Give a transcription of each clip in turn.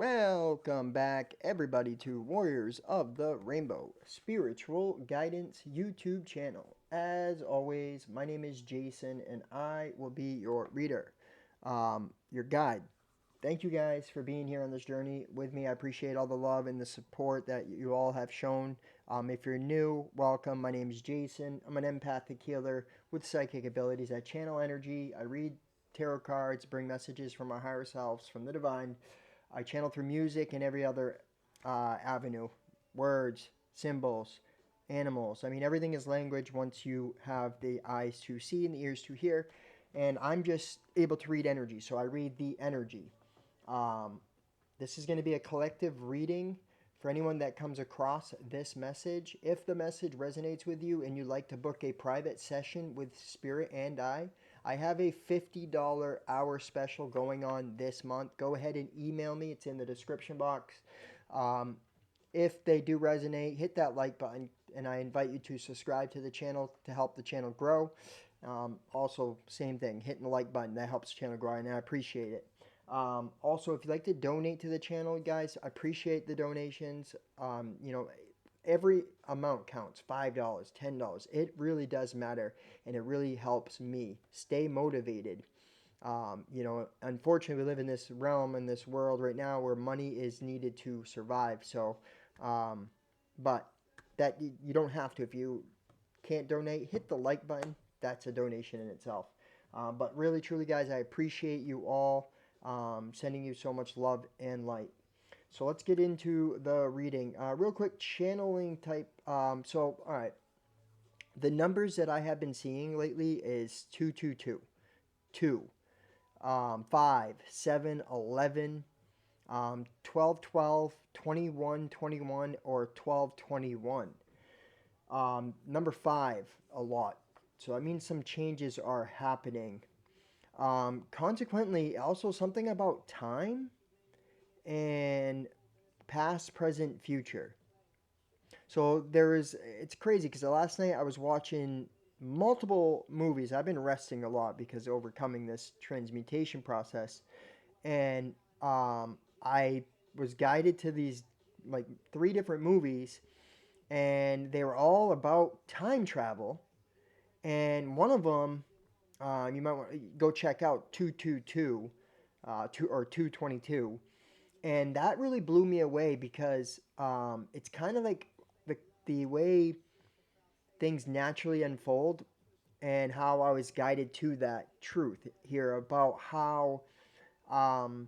Welcome back, everybody, to Warriors of the Rainbow Spiritual Guidance YouTube channel. As always, my name is Jason, and I will be your reader, your guide. Thank you guys for being here on this journey with me. I appreciate all the love and the support that you all have shown. If you're new, welcome. My name is Jason. I'm an empathic healer with psychic abilities. I channel energy. I read tarot cards, bring messages from our higher selves, from the divine. I channel through music and every other avenue, words, symbols, animals. I mean, everything is language once you have the eyes to see and the ears to hear. And I'm just able to read energy, so I read the energy. Um, this is going to be a collective reading for anyone that comes across this message. If the message resonates with you and you'd like to book a private session with Spirit and I have a $50 hour special going on this month. Go ahead and email me. It's in the description box. Um, if they do resonate, hit that like button, and I invite you to subscribe to the channel to help the channel grow. Also, same thing, hitting the like button, that helps the channel grow, and I appreciate it. Also, if you'd like to donate to the channel, guys, I appreciate the donations. Every amount counts. $5, $10. It really does matter, and it really helps me stay motivated. Unfortunately, we live in this realm, in this world right now where money is needed to survive. So, um, but that you don't have to. If you can't donate, hit the like button. That's a donation in itself. But really, truly, guys, I appreciate you all. Sending you so much love and light. So let's get into the reading. Real quick, channeling type. All right. The numbers that I have been seeing lately is 222, 2, 5, 7, 11, 12, 12, 21, 21, or 12, 21. Number 5, a lot. So that means some changes are happening. Consequently, also something about time and past, present, future. So it's crazy because last night I was watching multiple movies. I've been resting a lot because overcoming this transmutation process. And I was guided to these like 3 different movies, and they were all about time travel. And one of them, you might want to go check out 222, 222, and that really blew me away because it's kind of like the way things naturally unfold and how I was guided to that truth here about how um,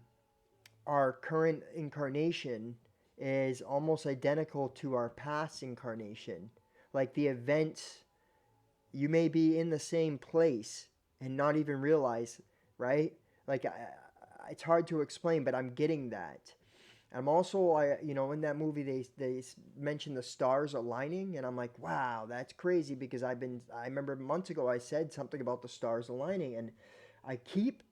our current incarnation is almost identical to our past incarnation. Like the events, you may be in the same place and not even realize, right? Like it's hard to explain, but I'm getting that. I'm also, in that movie they mentioned the stars aligning, and I'm like, wow, that's crazy because I remember months ago I said something about the stars aligning, and I keep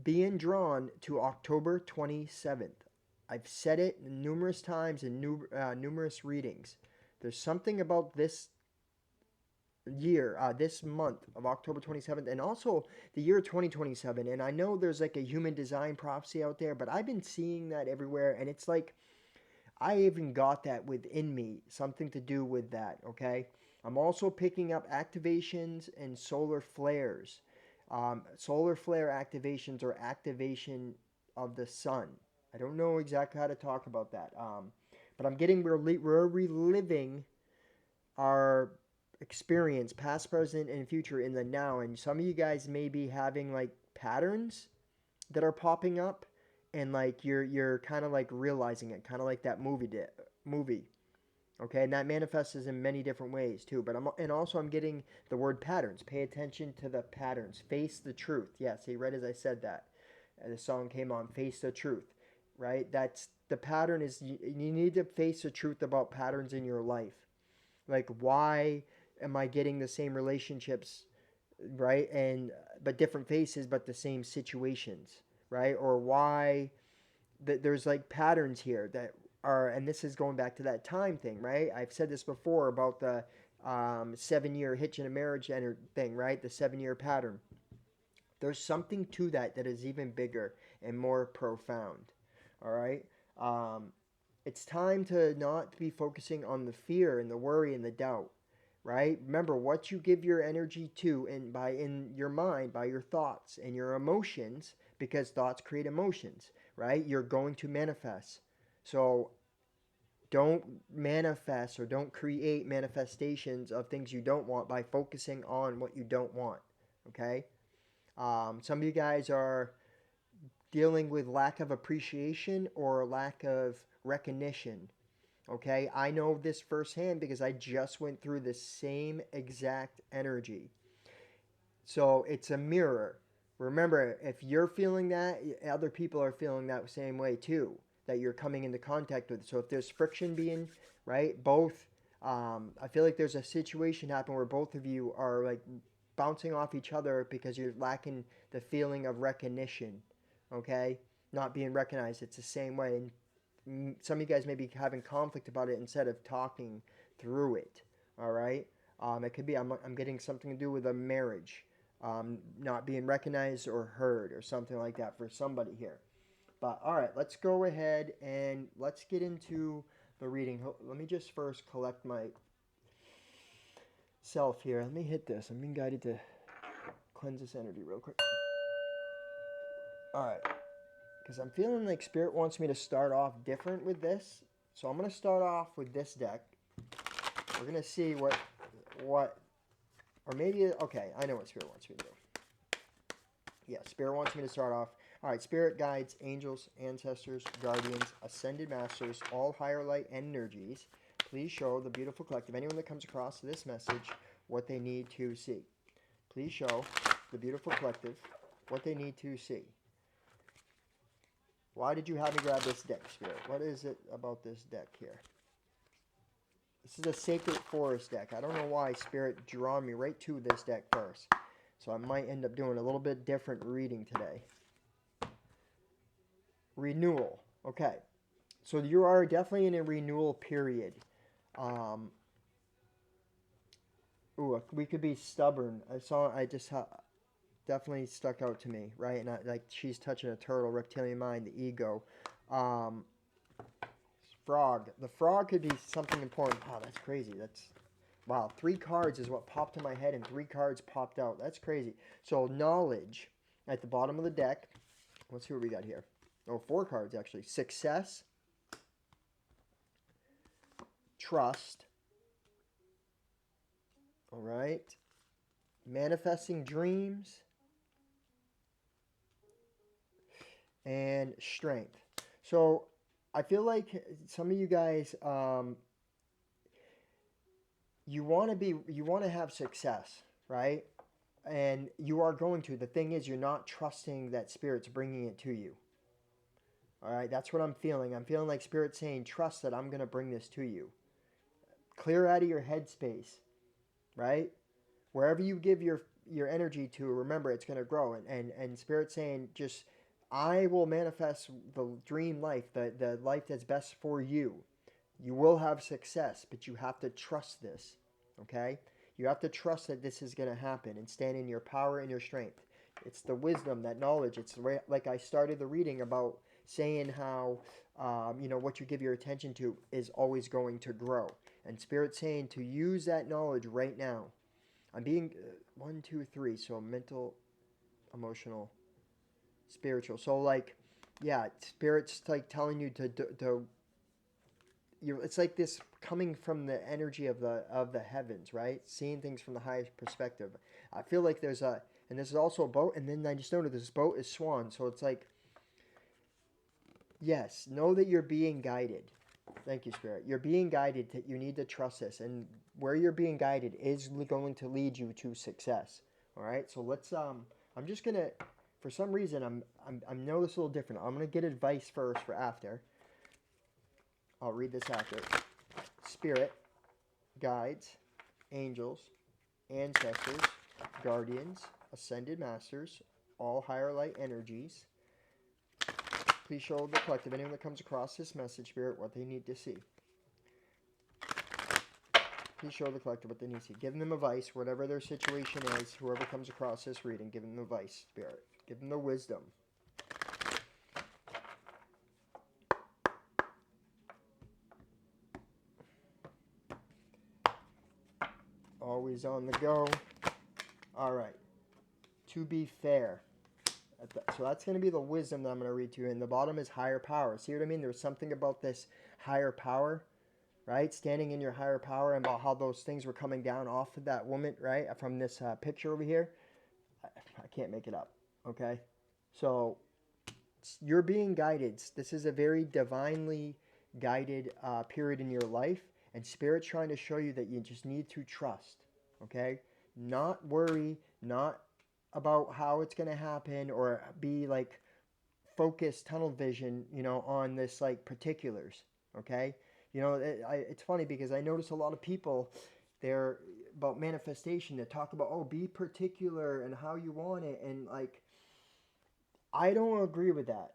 being drawn to October 27th. I've said it numerous times in numerous readings. There's something about this year, this month of October 27th, and also the year 2027. And I know there's like a human design prophecy out there, but I've been seeing that everywhere, and it's like I even got that within me, something to do with that, okay? I'm also picking up activations and solar flares. Solar flare activations or activation of the sun. I don't know exactly how to talk about that. But we're reliving our experience, past, present, and future in the now. And some of you guys may be having like patterns that are popping up, and like you're kind of like realizing it, kind of like that movie. Okay, and that manifests in many different ways too. I'm getting the word patterns. Pay attention to the patterns. Face the truth. Yes, he read as I said that. And the song came on. Face the truth. Right. That's the pattern. You need to face the truth about patterns in your life. Like, why am I getting the same relationships, right? And but different faces, but the same situations, right? Or why there's like patterns here that are, and this is going back to that time thing, right? I've said this before about the 7-year hitch in a marriage thing, right? The 7-year pattern. There's something to that that is even bigger and more profound. All right. Um, it's time to not be focusing on the fear and the worry and the doubt, right? Remember what you give your energy to, and by in your mind, by your thoughts and your emotions, because thoughts create emotions, right? You're going to manifest. So don't manifest or don't create manifestations of things you don't want by focusing on what you don't want. Okay. Some of you guys are dealing with lack of appreciation or lack of recognition. Okay. I know this firsthand because I just went through the same exact energy. So it's a mirror. Remember, if you're feeling that, other people are feeling that same way too, that you're coming into contact with. So if there's friction being, right, both, I feel like there's a situation happen where both of you are like bouncing off each other because you're lacking the feeling of recognition, okay? Not being recognized. It's the same way. And some of you guys may be having conflict about it instead of talking through it, all right? It could be I'm getting something to do with a marriage, not being recognized or heard or something like that for somebody here. But all right, let's go ahead and let's get into the reading. Let me just first collect myself here. Let me hit this. I'm being guided to cleanse this energy real quick. All right, because I'm feeling like Spirit wants me to start off different with this. So I'm going to start off with this deck. We're going to see what, or maybe, okay, I know what Spirit wants me to do. Yeah, Spirit wants me to start off. All right, Spirit guides, angels, ancestors, guardians, ascended masters, all higher light energies. Please show the beautiful collective, anyone that comes across this message, what they need to see. Please show the beautiful collective what they need to see. Why did you have me grab this deck, Spirit? What is it about this deck here? This is a Sacred Forest deck. I don't know why Spirit drew me right to this deck first. So I might end up doing a little bit different reading today. Renewal. Okay. So you are definitely in a renewal period. We could be stubborn. Definitely stuck out to me, right? And like she's touching a turtle, reptilian mind, the ego. Um, frog. The frog could be something important. Oh, that's crazy. Wow. 3 cards is what popped in my head, and 3 cards popped out. That's crazy. So knowledge at the bottom of the deck. Let's see what we got here. Oh, 4 cards actually. Success, trust. All right. Manifesting dreams and strength. So I feel like some of you guys, you want to have success, right? And you are going to. The thing is, you're not trusting that Spirit's bringing it to you. All right, that's what I'm feeling. I'm feeling like Spirit's saying, trust that I'm going to bring this to you. Clear out of your headspace, right? Wherever you give your energy to, remember it's going to grow. And Spirit's saying, just, I will manifest the dream life, the life that's best for you. You will have success, but you have to trust this, okay? You have to trust that this is going to happen and stand in your power and your strength. It's the wisdom, that knowledge. It's like I started the reading about saying how, what you give your attention to is always going to grow. And Spirit's saying to use that knowledge right now. I'm being 1, 2, 3. So mental, emotional, spiritual. So like, yeah, Spirit's like telling you to it's like this coming from the energy of the heavens, right? Seeing things from the highest perspective. I feel like and this is also a boat, and then I just noticed this boat is swan, so it's like, yes, know that you're being guided. Thank you, Spirit. You're being guided. You need to trust this, and where you're being guided is going to lead you to success. All right, so let's. I'm just gonna, for some reason, I know this a little different. I'm gonna get advice first for after. I'll read this after. Spirit, guides, angels, ancestors, guardians, ascended masters, all higher light energies. Please show the collective, anyone that comes across this message, Spirit, what they need to see. Please show the collective what they need to see. Give them advice, whatever their situation is, whoever comes across this reading, give them advice, Spirit. Give them the wisdom. always on the go. All right. To be fair. So that's going to be the wisdom that I'm going to read to you. And the bottom is higher power. See what I mean? There's something about this higher power, right? Standing in your higher power, and about how those things were coming down off of that woman, right? From this picture over here. I can't make it up. Okay. So you're being guided. This is a very divinely guided period in your life. And Spirit's trying to show you that you just need to trust. Okay. Not worry, not about how it's going to happen, or be like focused tunnel vision, on this like particulars. Okay. It's funny because I notice a lot of people, they're about manifestation, they talk about, oh, be particular and how you want it. And like, I don't agree with that.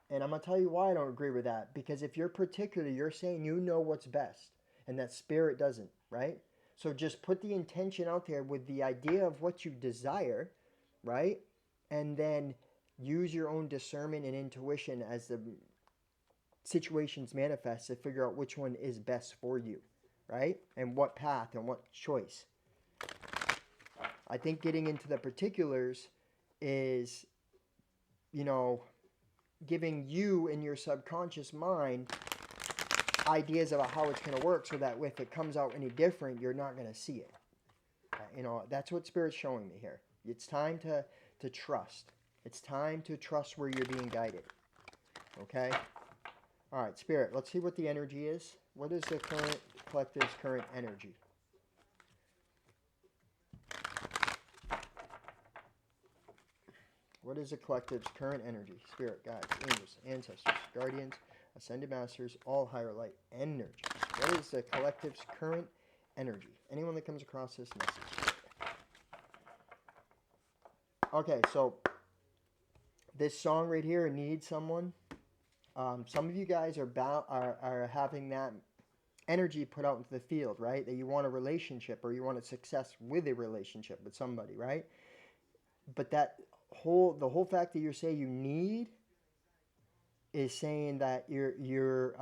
And I'm going to tell you why I don't agree with that. Because if you're particular, you're saying you know what's best, and that Spirit doesn't, right? So just put the intention out there with the idea of what you desire, right? And then use your own discernment and intuition as the situations manifest to figure out which one is best for you, right? And what path and what choice. I think getting into the particulars is, giving you in your subconscious mind ideas about how it's going to work, so that if it comes out any different, you're not going to see it. That's what Spirit's showing me here. It's time to trust. It's time to trust where you're being guided. Okay? All right, Spirit, let's see what the energy is. What is the collective's current energy? What is the collective's current energy? Spirit, guides, angels, ancestors, guardians, ascended masters, all higher light energies. What is the collective's current energy? Anyone that comes across this message. Okay, so this song right here, Need Someone. Some of you guys are having that energy put out into the field, right? That you want a relationship, or you want a success with a relationship with somebody, right? But the whole fact that you're saying you need is saying that you're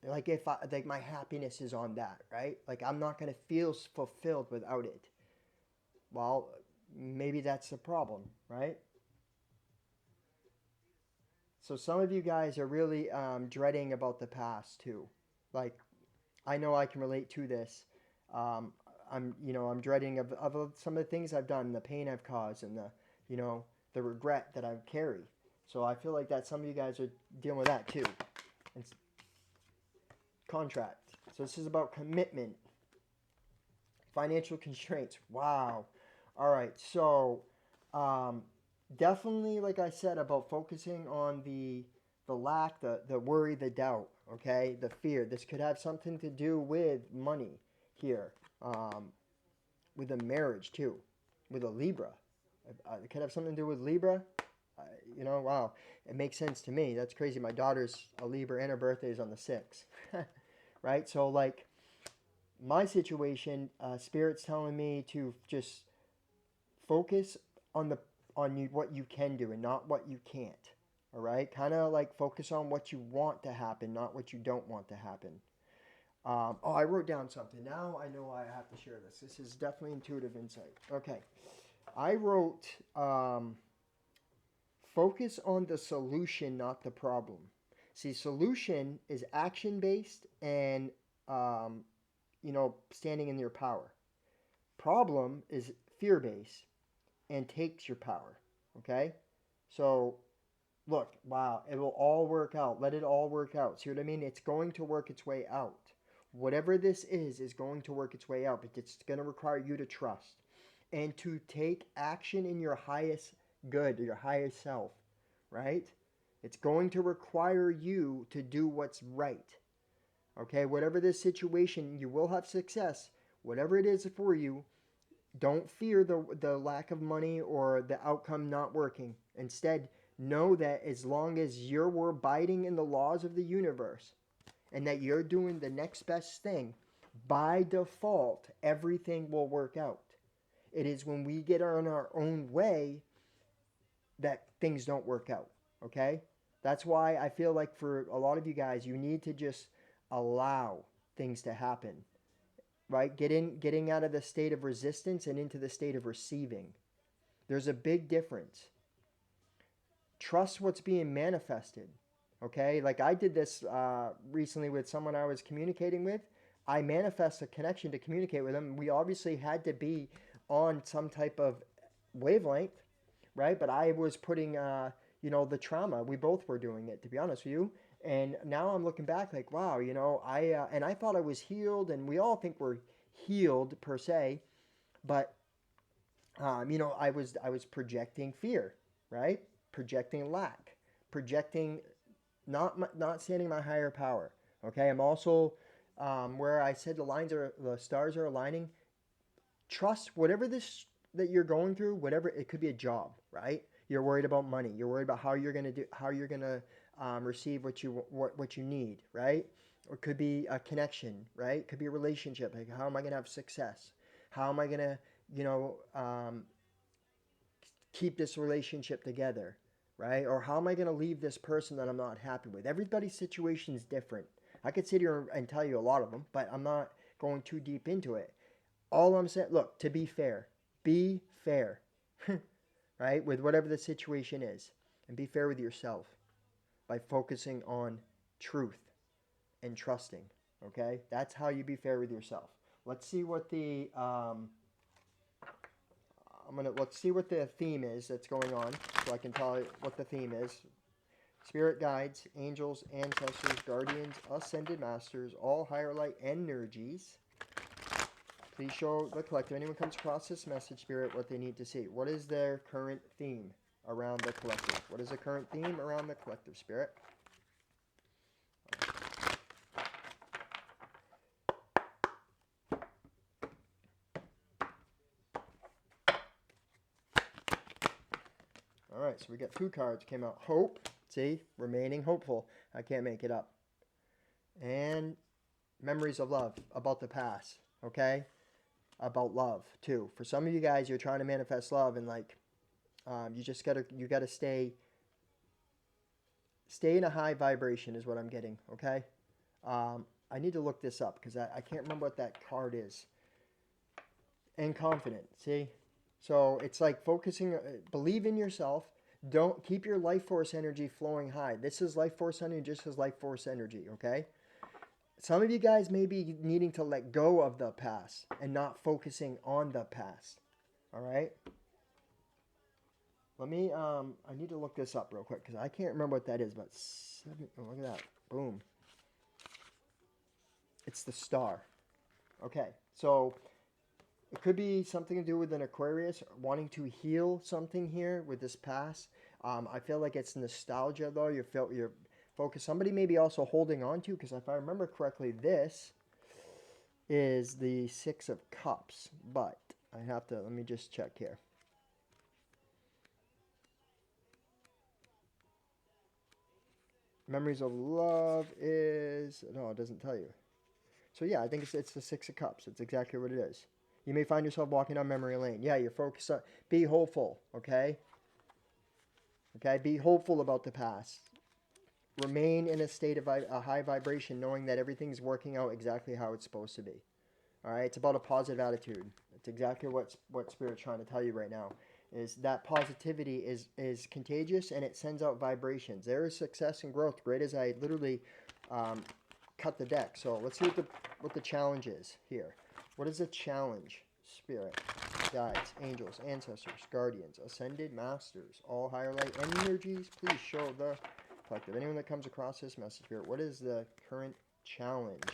like, if I like, my happiness is on that, right? Like, I'm not going to feel fulfilled without it. Well, maybe that's the problem, right? So some of you guys are really dreading about the past too. Like, I know I can relate to this. Um, I'm dreading of some of the things I've done, the pain I've caused, and the regret that I carry. So I feel like that some of you guys are dealing with that too. It's contract. So this is about commitment, financial constraints. Wow. All right. So um, definitely, like I said, about focusing on the lack, the worry, the doubt. Okay, the fear. This could have something to do with money here, with a marriage too, with a Libra. It could have something to do with Libra. Wow, it makes sense to me. That's crazy. My daughter's a Libra and her birthday is on the 6th. Right? So, like, my situation, Spirit's telling me to just focus on what you can do and not what you can't. All right? Kind of like focus on what you want to happen, not what you don't want to happen. I wrote down something. Now I know I have to share this. This is definitely intuitive insight. Okay. I wrote, focus on the solution, not the problem. See, solution is action based and, standing in your power. Problem is fear based and takes your power. Okay? So, look, wow, it will all work out. Let it all work out. See what I mean? It's going to work its way out. Whatever this is going to work its way out, but it's going to require you to trust and to take action in your highest good, your highest self, right? It's going to require you to do what's right. Okay, whatever this situation, you will have success. Whatever it is for you, don't fear the lack of money or the outcome not working. Instead, know that as long as you're abiding in the laws of the universe and that you're doing the next best thing, by default, everything will work out. It is when we get on our own way that things don't work out. Okay? That's why I feel like for a lot of you guys, you need to just allow things to happen. right? Getting out of the state of resistance and into the state of receiving. There's a big difference. Trust what's being manifested. Okay, like I did this recently with someone I was communicating with. I manifest a connection to communicate with them. We obviously had to be on some type of wavelength, right? But I was putting, the trauma. We both were doing it, to be honest with you. And now I'm looking back, like, wow, and I thought I was healed, and we all think we're healed per se, but I was projecting fear, right? Projecting lack, projecting not standing my higher power. Okay, I'm also where I said the stars are aligning. Trust whatever this that you're going through, whatever it could be a job, right? You're worried about money. You're worried about how you're gonna receive what you need, right? Or it could be a connection, right? It could be a relationship. Like how am I gonna have success? How am I gonna, you know, um, keep this relationship together, right? Or how am I going to leave this person that I'm not happy with? Everybody's situation is different. I could sit here and tell you a lot of them, but I'm not going too deep into it. All I'm saying, look, to be fair, right? With whatever the situation is, and be fair with yourself by focusing on truth and trusting. Okay, that's how you be fair with yourself. Let's see what the let's see what the theme is that's going on, so I can tell you what the theme is. Spirit guides, angels, ancestors, guardians, ascended masters, all higher light energies. Please show the collective. Anyone comes across this message, Spirit, what they need to see. What is their current theme around the collective? What is the current theme around the collective, Spirit? All right, so we got two cards came out. Hope, see, remaining hopeful. I can't make it up. And memories of love, about the past, okay? About love too. For some of you guys, you're trying to manifest love, and like, you gotta stay in a high vibration is what I'm getting. Okay. I need to look this up because I can't remember what that card is. And confident. See, so it's like focusing. Believe in yourself. Don't keep your life force energy flowing high. This is life force energy, just as life force energy. Okay. Some of you guys may be needing to let go of the past and not focusing on the past. All right. Let me, I need to look this up real quick because I can't remember what that is, but look at that. Boom. It's the star. Okay, so it could be something to do with an Aquarius wanting to heal something here with this past. I feel like it's nostalgia though. You're focused. Somebody may be also holding on to, because if I remember correctly, this is the Six of Cups, but let me just check here. Memories of love is, no, it doesn't tell you. So yeah, I think it's the Six of Cups. It's exactly what it is. You may find yourself walking down memory lane. Yeah, you're focused on, be hopeful, okay? Okay, be hopeful about the past. Remain in a state of a high vibration, knowing that everything's working out exactly how it's supposed to be. All right, it's about a positive attitude. It's exactly what Spirit's trying to tell you right now. Is that positivity is contagious, and it sends out vibrations. There is success and growth. Great as I literally cut the deck. So let's see what the challenge is here. What is the challenge? Spirit, guides, angels, ancestors, guardians, ascended masters, all higher light energies. Please show the collective. Anyone that comes across this message, Spirit, what is the current challenge?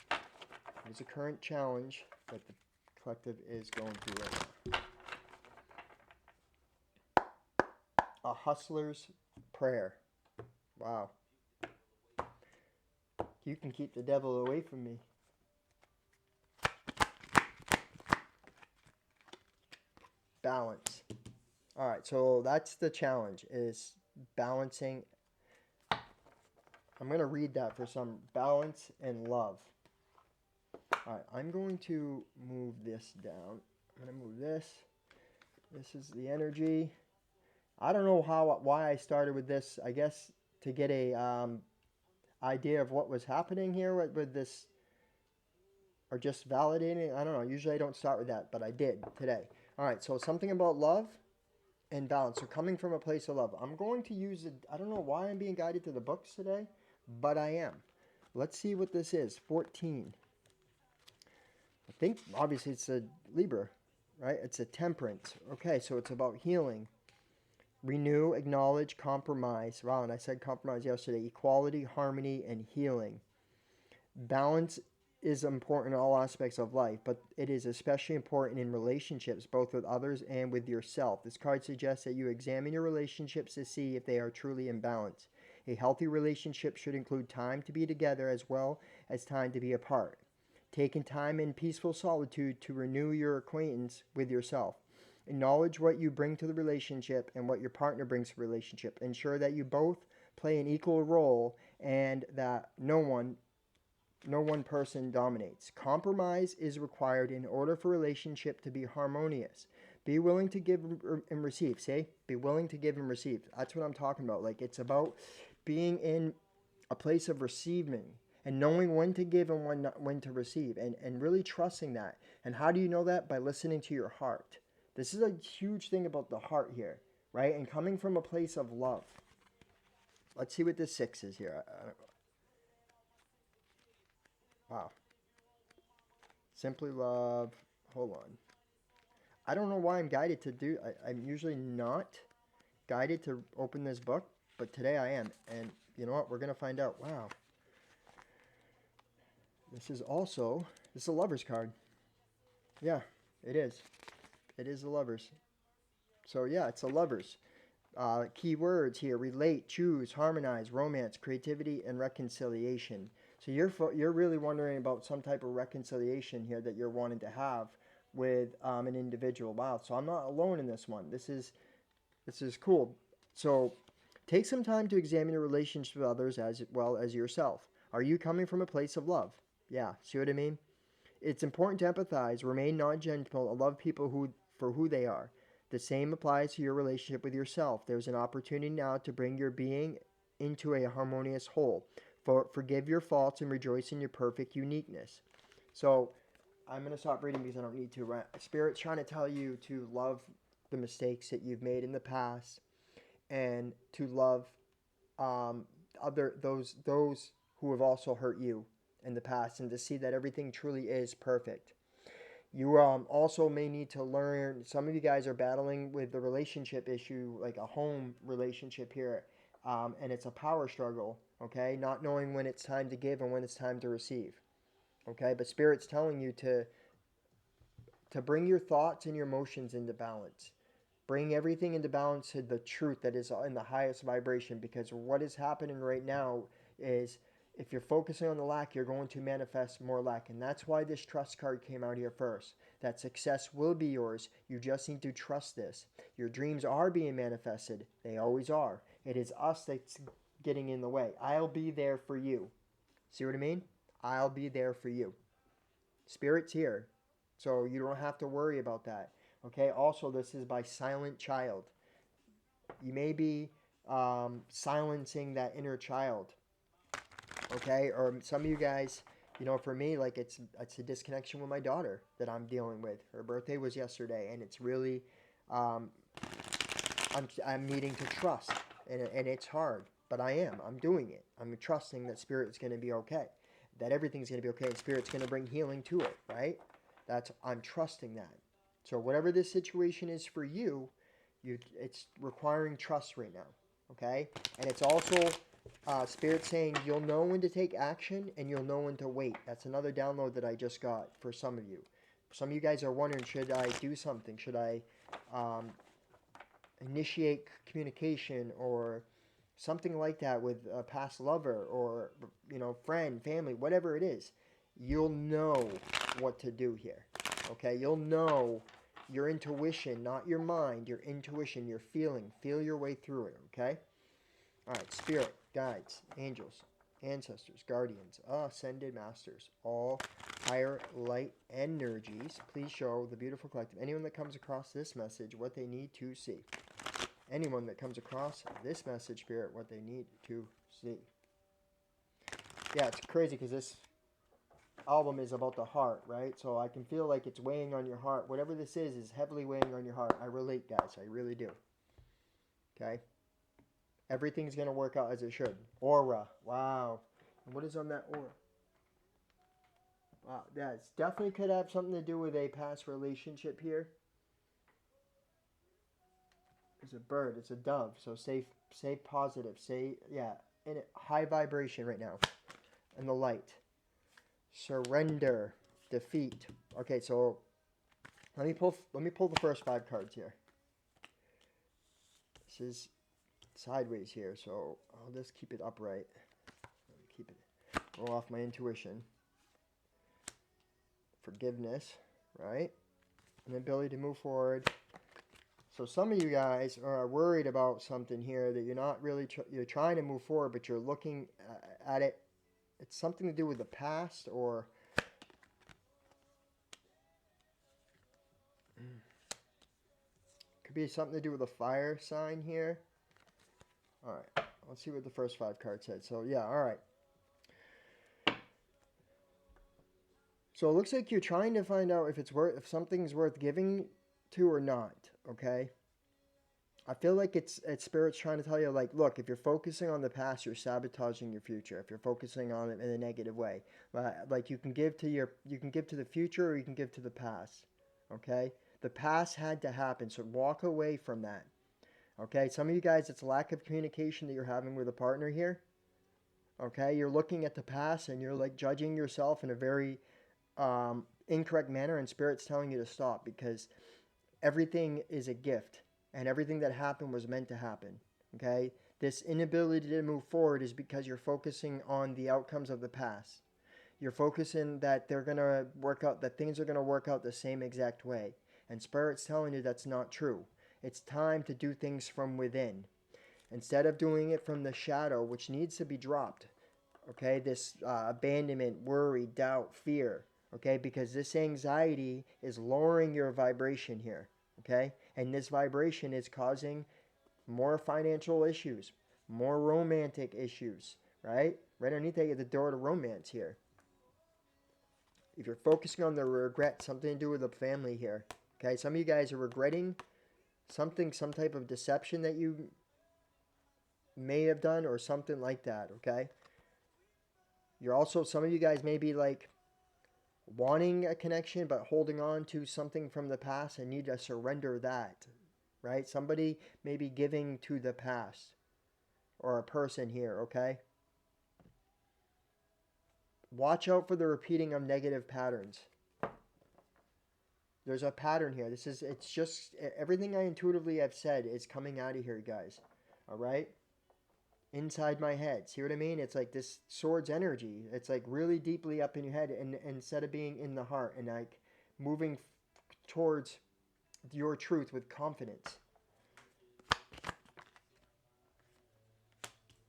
What is the current challenge that the collective is going through right now? A hustler's prayer. Wow. You can keep the devil away from me. Balance. All right, so that's the challenge, is balancing. I'm going to read that for some balance and love. All right, I'm going to move this down. I'm going to move this. This is the energy. I don't know why I started with this. I guess to get a idea of what was happening here with this or just validating. I don't know. Usually I don't start with that, but I did today. All right, so something about love and balance. So coming from a place of love. I'm going to use it. I don't know why I'm being guided to the books today, but I am. Let's see what this is. 14. I think obviously it's a Libra, right? It's a temperance. Okay, so it's about healing. Renew, acknowledge, compromise. Wow, and I said compromise yesterday. Equality, harmony, and healing. Balance is important in all aspects of life, but it is especially important in relationships, both with others and with yourself. This card suggests that you examine your relationships to see if they are truly in balance. A healthy relationship should include time to be together as well as time to be apart. Taking time in peaceful solitude to renew your acquaintance with yourself. Acknowledge what you bring to the relationship and what your partner brings to the relationship. Ensure that you both play an equal role and that no one person dominates. Compromise is required in order for a relationship to be harmonious. Be willing to give and receive. Say, be willing to give and receive. That's what I'm talking about. Like, it's about being in a place of receiving and knowing when to give and when to receive, and really trusting that. And how do you know that? By listening to your heart. This is a huge thing about the heart here, right? And coming from a place of love. Let's see what this 6 is here. Wow. Simply love. Hold on. I don't know why I'm guided to do. I'm usually not guided to open this book, but today I am. And you know what? We're gonna find out. Wow. This is a lover's card. Yeah, it is. It is a lover's. So yeah, it's a lover's. Key words here: relate, choose, harmonize, romance, creativity, and reconciliation. So you're really wondering about some type of reconciliation here that you're wanting to have with an individual. Wow. So I'm not alone in this one. This is cool. So take some time to examine your relationships with others as well as yourself. Are you coming from a place of love? Yeah. See what I mean? It's important to empathize, remain non-judgmental, and love people for who they are. The same applies to your relationship with yourself. There's an opportunity now to bring your being into a harmonious whole. Forgive your faults and rejoice in your perfect uniqueness. So I'm going to stop reading because I don't need to. Right? Spirit's trying to tell you to love the mistakes that you've made in the past and to love those who have also hurt you in the past, and to see that everything truly is perfect. You also may need to learn. Some of you guys are battling with the relationship issue, like a home relationship here, and it's a power struggle. Okay, not knowing when it's time to give and when it's time to receive. Okay, but Spirit's telling you to bring your thoughts and your emotions into balance. Bring everything into balance to the truth that is in the highest vibration, because what is happening right now is if you're focusing on the lack, you're going to manifest more lack. And that's why this trust card came out here first. That success will be yours. You just need to trust this. Your dreams are being manifested. They always are. It is us that's getting in the way. I'll be there for you. See what I mean? I'll be there for you. Spirit's here. So you don't have to worry about that. Okay, also, this is by Silent Child. You may be silencing that inner child. Okay, or some of you guys, for me, like it's a disconnection with my daughter that I'm dealing with. Her birthday was yesterday, and it's really, um, I'm needing to trust, and it's hard, but I'm doing it. I'm trusting that Spirit's going to be okay, that everything's going to be okay, and Spirit's going to bring healing to it, right? I'm trusting that. So whatever this situation is for you, it's requiring trust right now, okay? And it's also Spirit saying you'll know when to take action and you'll know when to wait. That's another download that I just got for some of you. Some of you guys are wondering, should I do something? Should I initiate communication or something like that with a past lover or, friend, family, whatever it is? You'll know what to do here, okay? You'll know your intuition, not your mind, your intuition, your feeling. Feel your way through it, okay? All right, Spirit, guides, angels, ancestors, guardians, ascended masters, all higher light energies, please show the beautiful collective, anyone that comes across this message, what they need to see. Anyone that comes across this message, Spirit, what they need to see. Yeah, it's crazy because album is about the heart, right? So I can feel like it's weighing on your heart. Whatever this is heavily weighing on your heart. I relate, guys. I really do. Okay? Everything's going to work out as it should. Aura. Wow. And what is on that aura? Wow. Yeah, it's definitely could have something to do with a past relationship here. It's a bird. It's a dove. So stay positive. Stay, yeah, in it, high vibration right now. In the light. Surrender. Defeat. Okay, so let me pull the first five cards here. This is sideways here, so I'll just keep it upright. Keep it go off my intuition. Forgiveness, right? An ability to move forward. So some of you guys are worried about something here that you're not really you're trying to move forward, but you're looking at it. It's something to do with the past, or could be something to do with a fire sign here. All right, let's see what the first five cards said. So yeah, all right. So it looks like you're trying to find out if something's worth giving to or not. Okay. I feel like it's spirits trying to tell you, like, look, if you're focusing on the past, you're sabotaging your future. If you're focusing on it in a negative way, like you can give to the future, or you can give to the past. Okay, the past had to happen, so walk away from that. Okay, some of you guys, it's lack of communication that you're having with a partner here. Okay, you're looking at the past and you're like judging yourself in a very incorrect manner, and spirit's telling you to stop because everything is a gift and everything that happened was meant to happen. Okay, this inability to move forward is because you're focusing on the outcomes of the past. You're focusing that they're going to work out, that things are going to work out the same exact way, and spirit's telling you that's not true. It's time to do things from within instead of doing it from the shadow, which needs to be dropped. Okay, this abandonment, worry, doubt, fear. Okay, because this anxiety is lowering your vibration here. Okay, and this vibration is causing more financial issues, more romantic issues, right? Right underneath the door to romance here. If you're focusing on the regret, something to do with the family here. Okay, some of you guys are regretting something, some type of deception that you may have done or something like that. Okay, you're also, some of you guys may be like wanting a connection but holding on to something from the past and need to surrender that, right? Somebody may be giving to the past or a person here, okay? Watch out for the repeating of negative patterns. There's a pattern here. It's just everything I intuitively have said is coming out of here, guys. All right? Inside my head. See what I mean? It's like this sword's energy. It's like really deeply up in your head, and instead of being in the heart and like moving towards your truth with confidence.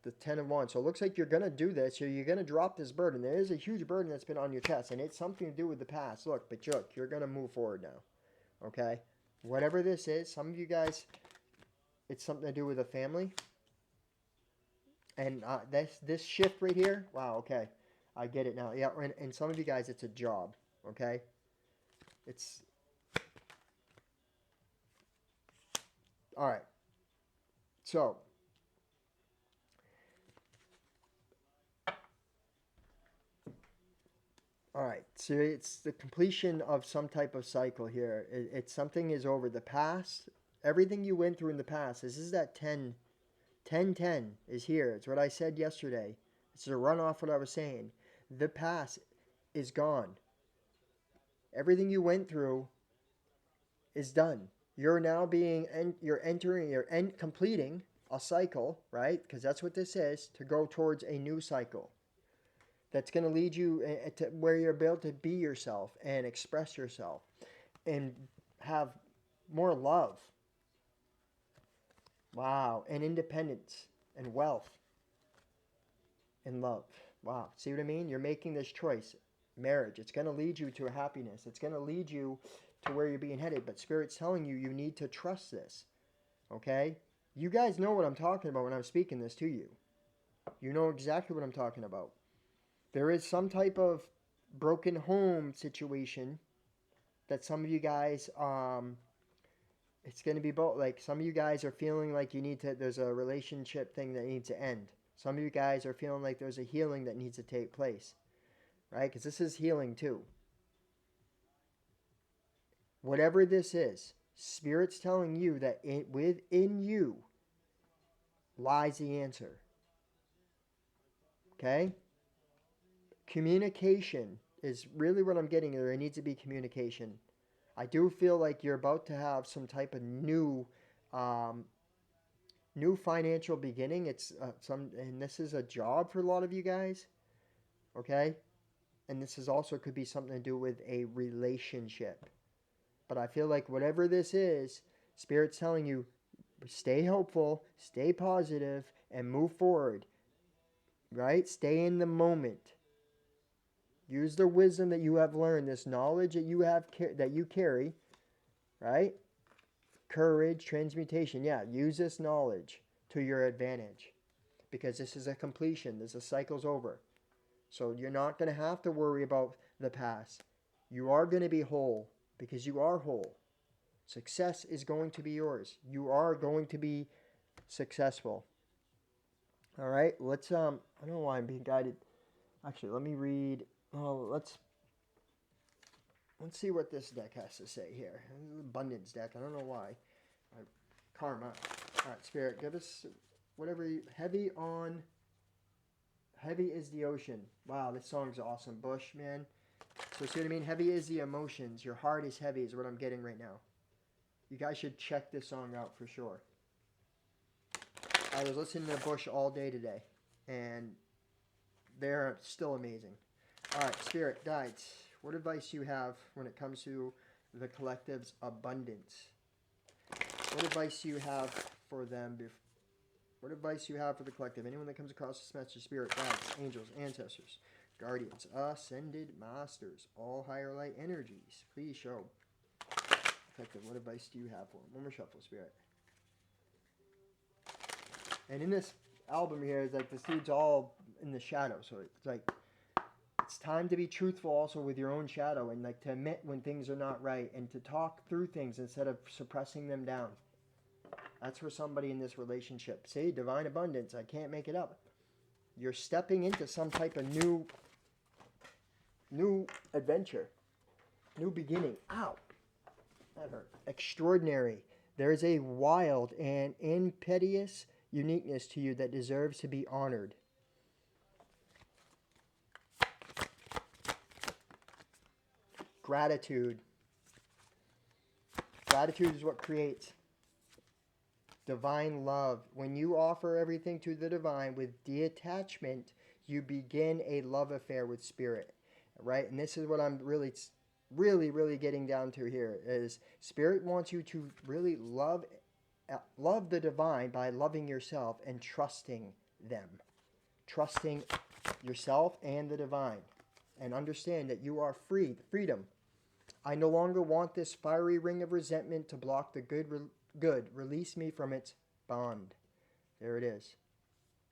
The 10 of Wands. So it looks like you're going to do this. You're going to drop this burden. There is a huge burden that's been on your chest, and it's something to do with the past. Look, you're going to move forward now. Okay? Whatever this is, some of you guys, it's something to do with a family. And this shift right here, wow, okay. I get it now. Yeah, and some of you guys, it's a job. Okay? It's... All right. So... All right, so it's the completion of some type of cycle here. It's something is over the past. Everything you went through in the past. This is that 10, 10, 10 is here. It's what I said yesterday. It's a runoff what I was saying. The past is gone. Everything you went through is done. You're now you're completing a cycle, right? Because that's what this is, to go towards a new cycle that's going to lead you to where you're able to be yourself and express yourself and have more love. Wow. And independence and wealth and love. Wow. See what I mean? You're making this choice. Marriage. It's going to lead you to happiness. It's going to lead you to where you're being headed. But Spirit's telling you, you need to trust this. Okay? You guys know what I'm talking about when I'm speaking this to you. You know exactly what I'm talking about. There is some type of broken home situation that some of you guys it's going to be both, like some of you guys are feeling like you need to, there's a relationship thing that needs to end. Some of you guys are feeling like there's a healing that needs to take place, right? Because this is healing too. Whatever this is, spirit's telling you that within you lies the answer. Okay? Communication is really what I'm getting. There needs to be communication. I do feel like you're about to have some type of um, new financial beginning. It's and this is a job for a lot of you guys. Okay, and this is also could be something to do with a relationship. But I feel like whatever this is, Spirit's telling you, stay hopeful, stay positive, and move forward. Right? Stay in the moment. Use the wisdom that you have learned, this knowledge that you have that you carry, right? Courage, transmutation. Yeah, use this knowledge to your advantage because this is a completion. This cycle's over. So you're not going to have to worry about the past. You are going to be whole because you are whole. Success is going to be yours. You are going to be successful. All right, I don't know why I'm being guided. Actually, let me read. Oh, let's see what this deck has to say here. Abundance deck. I don't know why. Karma. All right, Spirit, give us whatever heavy on. Heavy is the ocean. Wow, this song's awesome. Bush, man. So see what I mean? Heavy is the emotions. Your heart is heavy is what I'm getting right now. You guys should check this song out for sure. I was listening to Bush all day today, and they're still amazing. All right, Spirit, Guides, what advice do you have when it comes to the collective's abundance? What advice do you have for them? What advice do you have for the collective? Anyone that comes across this message, Spirit, Guides, Angels, Ancestors, Guardians, Ascended Masters, all higher light energies, please show. Collective, what advice do you have for them? One more shuffle, Spirit. And in this album here, is like this dude's all in the shadow, so it's like it's time to be truthful also with your own shadow and like to admit when things are not right and to talk through things instead of suppressing them down. That's for somebody in this relationship. See, divine abundance, I can't make it up. You're stepping into some type of new adventure, new beginning. Ow, that hurt. Extraordinary. There is a wild and impetuous uniqueness to you that deserves to be honored. Gratitude. Gratitude is what creates divine love. When you offer everything to the divine with detachment, you begin a love affair with Spirit, right? And this is what I'm really getting down to here is Spirit wants you to really love the divine by loving yourself and trusting them. Trusting yourself and the divine. And understand that you are free. Freedom. I no longer want this fiery ring of resentment to block the good. Release me from its bond. There it is.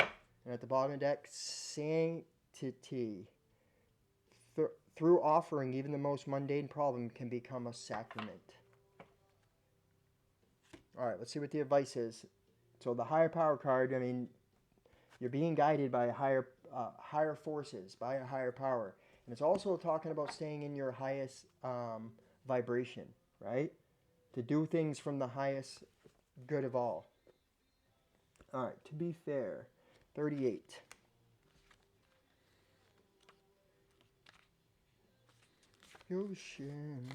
And at the bottom of the deck, sanctity. Through offering, even the most mundane problem can become a sacrament. All right, let's see what the advice is. So the higher power card, I mean, you're being guided by higher forces, by a higher power. And it's also talking about staying in your highest vibration, right? To do things from the highest good of all. All right, to be fair, 38. Ocean.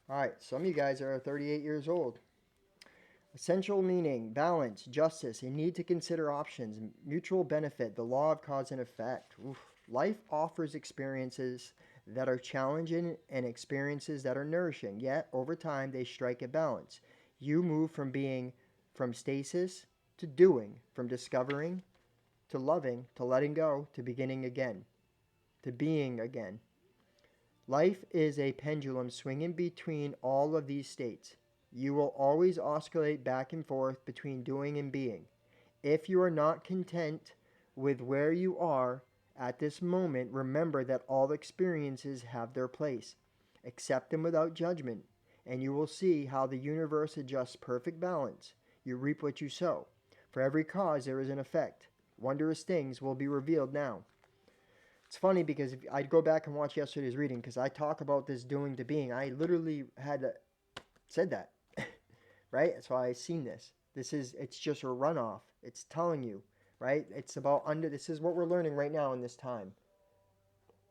All right, some of you guys are 38 years old. Essential meaning, balance, justice, a need to consider options, mutual benefit, the law of cause and effect. Oof. Life offers experiences that are challenging and experiences that are nourishing, yet over time they strike a balance. You move from stasis to doing, from discovering to loving to letting go to beginning again, to being again. Life is a pendulum swinging between all of these states. You will always oscillate back and forth between doing and being. If you are not content with where you are At this moment, remember that all experiences have their place. Accept them without judgment, and you will see how the universe adjusts perfect balance. You reap what you sow. For every cause, there is an effect. Wondrous things will be revealed now. It's funny because if I'd go back and watch yesterday's reading, because I talk about this doing to being, I literally said that, right? That's why I seen this. It's just a runoff. It's telling you, right? It's about this is what we're learning right now in this time.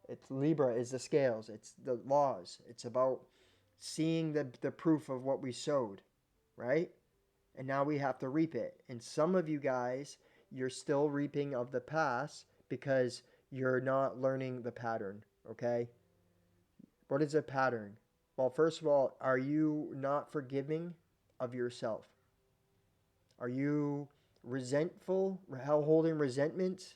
It's Libra is the scales, it's the laws. It's about seeing the proof of what we sowed, right? And now we have to reap it. And some of you guys, you're still reaping of the past because you're not learning the pattern, okay? What is a pattern? Well, first of all, are you not forgiving of yourself? Are you resentful, holding resentment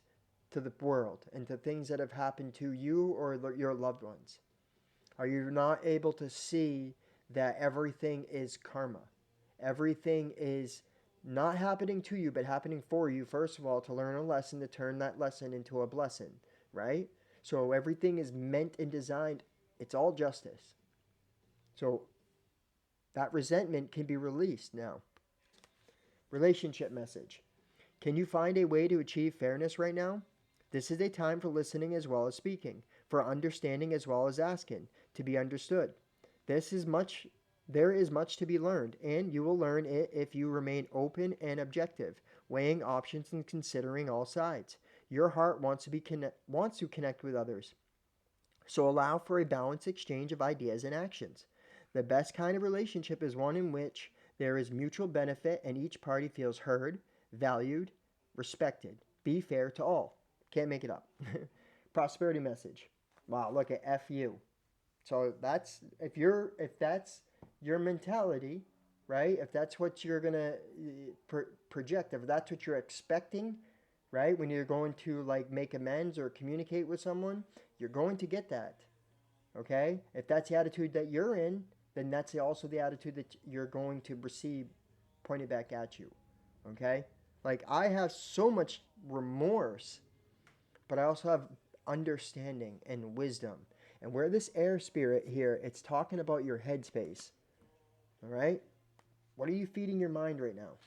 to the world and to things that have happened to you or your loved ones? Are you not able to see that everything is karma? Everything is not happening to you, but happening for you, first of all, to learn a lesson, to turn that lesson into a blessing, right? So everything is meant and designed, it's all justice. So that resentment can be released now. Relationship message. Can you find a way to achieve fairness right now? This is a time for listening as well as speaking, for understanding as well as asking, to be understood. This is much there is much to be learned, and you will learn it if you remain open and objective, weighing options and considering all sides. Your heart wants to connect with others. So allow for a balanced exchange of ideas and actions. The best kind of relationship is one in which there is mutual benefit and each party feels heard, valued, respected. Be fair to all. Can't make it up. Prosperity message. Wow, look at FU. So if that's your mentality, right? If that's what you're gonna project, if that's what you're expecting, right? When you're going to like make amends or communicate with someone, you're going to get that. Okay? If that's the attitude that you're in, then that's also the attitude that you're going to receive pointed back at you. Okay? Like I have so much remorse, but I also have understanding and wisdom. And where this air spirit here, it's talking about your headspace. All right? What are you feeding your mind right now?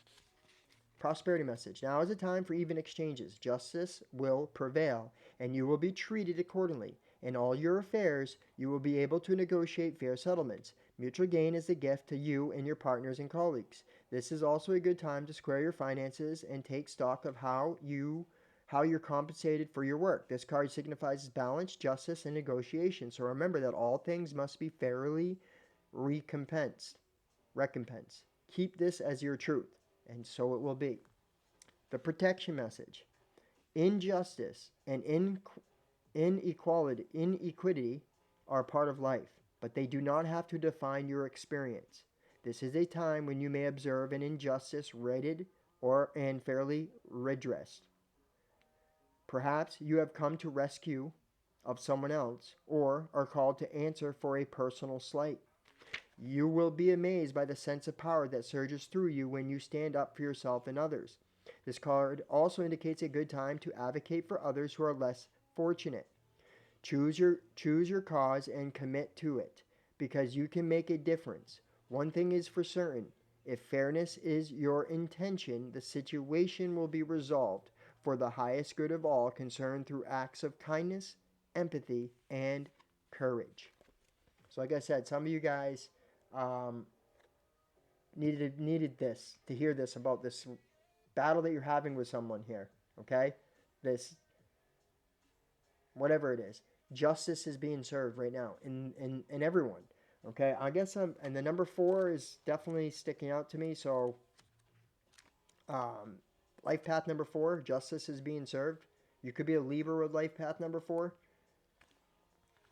Prosperity message. Now is the time for even exchanges. Justice will prevail, and you will be treated accordingly. In all your affairs, you will be able to negotiate fair settlements. Mutual gain is the gift to you and your partners and colleagues. This is also a good time to square your finances and take stock of how you're compensated for your work. This card signifies balance, justice, and negotiation. So remember that all things must be fairly recompensed. Recompense. Keep this as your truth, and so it will be. The protection message. Injustice and inequity are part of life, but they do not have to define your experience. This is a time when you may observe an injustice righted or and fairly redressed. Perhaps you have come to rescue of someone else or are called to answer for a personal slight. You will be amazed by the sense of power that surges through you when you stand up for yourself and others. This card also indicates a good time to advocate for others who are less fortunate. Choose your cause and commit to it because you can make a difference. One thing is for certain, if fairness is your intention, the situation will be resolved for the highest good of all concerned through acts of kindness, empathy, and courage. So like I said, some of you guys um, needed this to hear this about this battle that you're having with someone here. Okay, this whatever it is, justice is being served right now in everyone. Okay, I guess and the number 4 is definitely sticking out to me. So, um, life path number 4, justice is being served. You could be a Libra with life path number 4.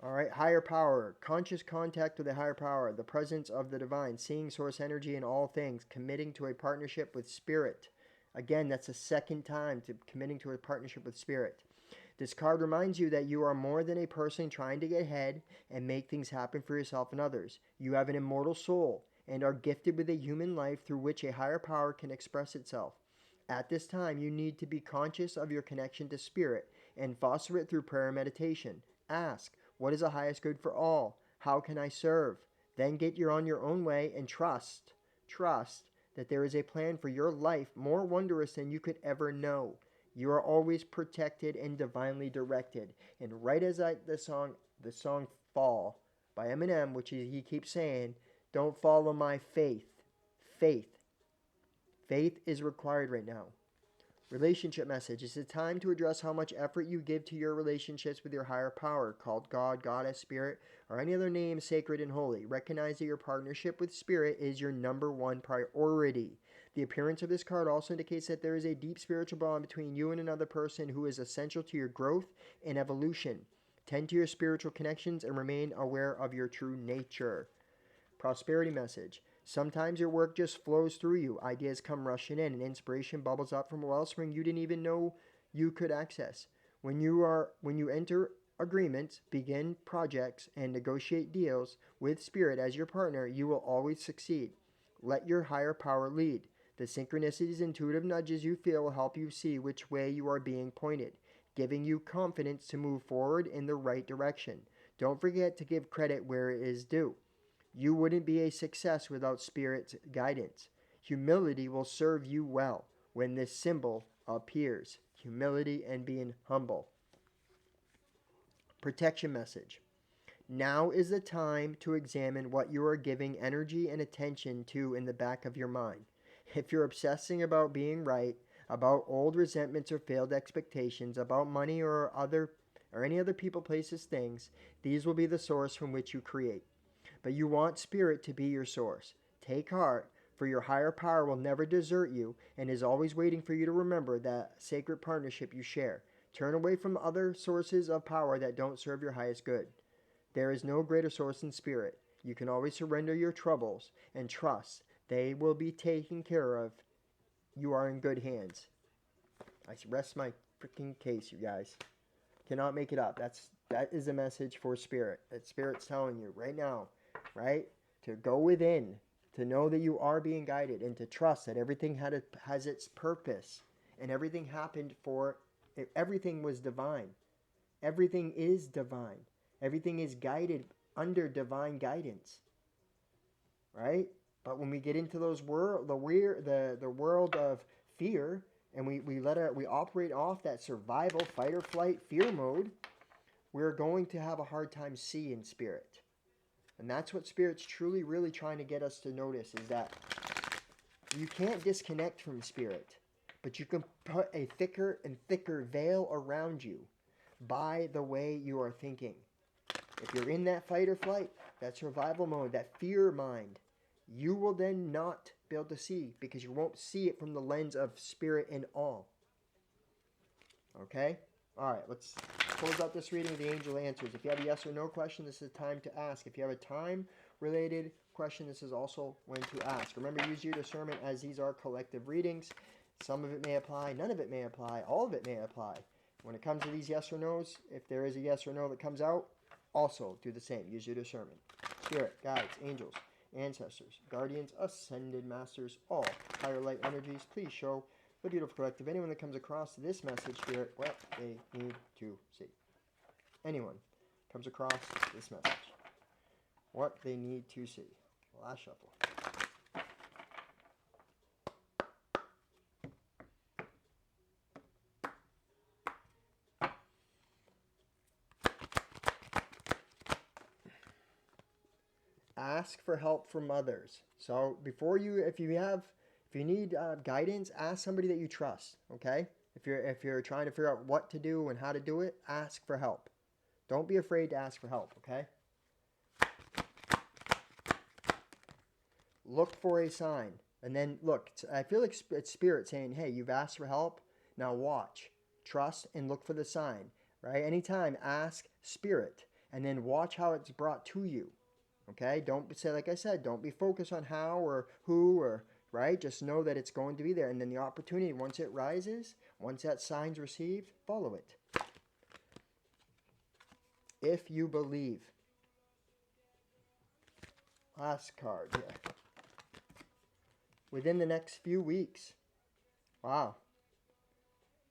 All right, higher power, conscious contact with a higher power, the presence of the divine, seeing source energy in all things, committing to a partnership with spirit. Again, that's the second time to committing to a partnership with spirit. This card reminds you that you are more than a person trying to get ahead and make things happen for yourself and others. You have an immortal soul and are gifted with a human life through which a higher power can express itself. At this time, you need to be conscious of your connection to spirit and foster it through prayer and meditation. Ask, what is the highest good for all? How can I serve? Then get on your own way and trust that there is a plan for your life more wondrous than you could ever know. You are always protected and divinely directed. And right as the song Fall by Eminem, which he keeps saying, don't follow my faith. Faith. Faith is required right now. Relationship message. It's a time to address how much effort you give to your relationships with your higher power, called God, Goddess, Spirit, or any other name sacred and holy. Recognize that your partnership with Spirit is your number one priority. The appearance of this card also indicates that there is a deep spiritual bond between you and another person who is essential to your growth and evolution. Tend to your spiritual connections and remain aware of your true nature. Prosperity message. Sometimes your work just flows through you. Ideas come rushing in and inspiration bubbles up from a wellspring you didn't even know you could access. When you enter agreements, begin projects, and negotiate deals with Spirit as your partner, you will always succeed. Let your higher power lead. The synchronicities, intuitive nudges you feel will help you see which way you are being pointed, giving you confidence to move forward in the right direction. Don't forget to give credit where it is due. You wouldn't be a success without Spirit's guidance. Humility will serve you well when this symbol appears. Humility and being humble. Protection message. Now is the time to examine what you are giving energy and attention to in the back of your mind. If you're obsessing about being right, about old resentments or failed expectations, about money or any other people, places, things, these will be the source from which you create. But you want Spirit to be your source. Take heart, for your higher power will never desert you and is always waiting for you to remember that sacred partnership you share. Turn away from other sources of power that don't serve your highest good. There is no greater source than Spirit. You can always surrender your troubles and trust they will be taken care of. You are in good hands. I rest my freaking case, you guys. Cannot make it up. That is a message for Spirit. That Spirit's telling you right now, right? To go within, to know that you are being guided, and to trust that everything has its purpose, and everything happened for, everything was divine. Everything is divine. Everything is guided under divine guidance, right? But when we get into the world of fear, and we operate off that survival, fight or flight, fear mode, we're going to have a hard time seeing Spirit. And that's what Spirit's truly, really trying to get us to notice, is that you can't disconnect from Spirit, but you can put a thicker and thicker veil around you by the way you are thinking. If you're in that fight or flight, that survival mode, that fear mind, you will then not be able to see, because you won't see it from the lens of Spirit and all. Okay? Alright, let's close out this reading of the angel answers. If you have a yes or no question, this is the time to ask. If you have a time-related question, this is also when to ask. Remember, use your discernment, as these are collective readings. Some of it may apply, none of it may apply, all of it may apply. When it comes to these yes or no's, if there is a yes or no that comes out, also do the same. Use your discernment. Spirit, guides, angels, ancestors, guardians, ascended masters, all higher light energies, please show the beautiful collective, anyone that comes across this message, Spirit, what they need to see. Anyone comes across this message, what they need to see. Last shuffle. Ask for help from others. So if you need guidance, ask somebody that you trust. Okay. If you're trying to figure out what to do and how to do it, ask for help. Don't be afraid to ask for help. Okay. Look for a sign, and then look. I feel like it's Spirit saying, "Hey, you've asked for help. Now watch, trust, and look for the sign." Right. Anytime, ask Spirit, and then watch how it's brought to you. Okay, don't say, like I said, don't be focused on how or who or, right? Just know that it's going to be there. And then the opportunity, once it rises, once that sign's received, follow it. If you believe. Last card here. Within the next few weeks, Wow.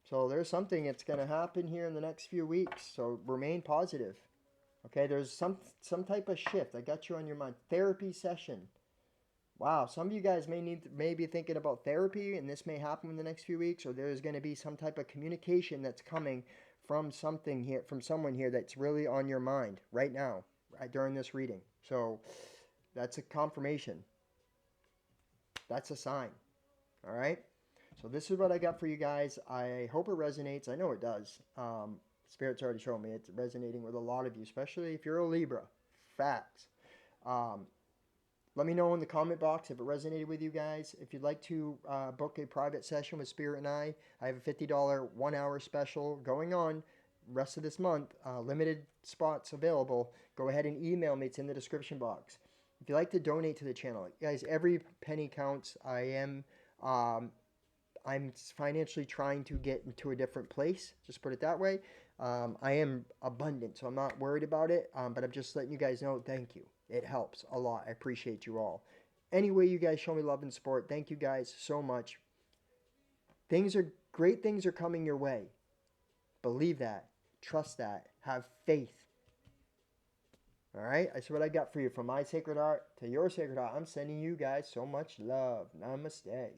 So there's something that's going to happen here in the next few weeks. So remain positive. Okay, there's some type of shift. I got you on your mind. Therapy session. Wow, some of you guys may be thinking about therapy, and this may happen in the next few weeks, or there's going to be some type of communication that's coming from something here, from someone here that's really on your mind right now, right during this reading. So that's a confirmation. That's a sign. All right. So this is what I got for you guys. I hope it resonates. I know it does. Spirit's already shown me it's resonating with a lot of you, especially if you're a Libra. Facts. Um, Let me know in the comment box if it resonated with you guys. If you'd like to book a private session with Spirit and I have a $50 1 hour special going on rest of this month. Limited spots available. Go ahead and email me. It's in the description box. If you'd like to donate to the channel, guys, every penny counts. Um, I'm financially trying to get into a different place. Just put it that way. I am abundant, so I'm not worried about it. But I'm just letting you guys know. Thank you. It helps a lot. I appreciate you all. Anyway, you guys show me love and support. Thank you guys so much. Great things are coming your way. Believe that. Trust that. Have faith. All right. That's what I got for you. From my sacred heart to your sacred heart. I'm sending you guys so much love. Namaste.